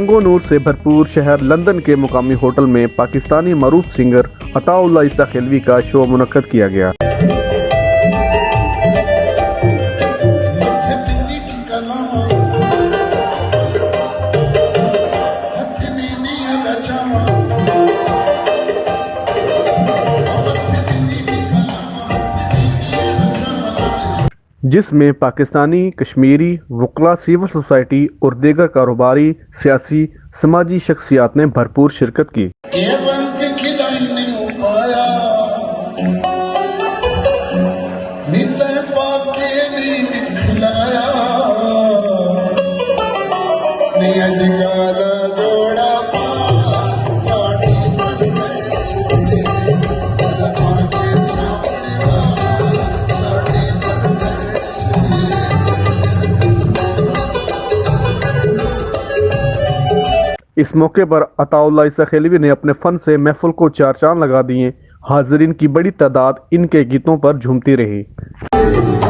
रंगो नूर से भरपूर शहर लंदन के मुकामी होटल में पाकिस्तानी मरूफ सिंगर अताउल्लाह ईसा खिलवी का शो मुनक्कद किया गया। जिसमें पाकिस्तानी, कश्मीरी, वकला, सिविल सोसाइटी और दीगर कारोबारी, सियासी, समाजी शख्सियात ने भरपूर शिरकत की। इस मौके पर अताउल्लाह ईसा खिलवी ने अपने फन से महफिल को चार चांद लगा दिए। हाज़रीन की बड़ी तादाद इनके गीतों पर झूमती रही।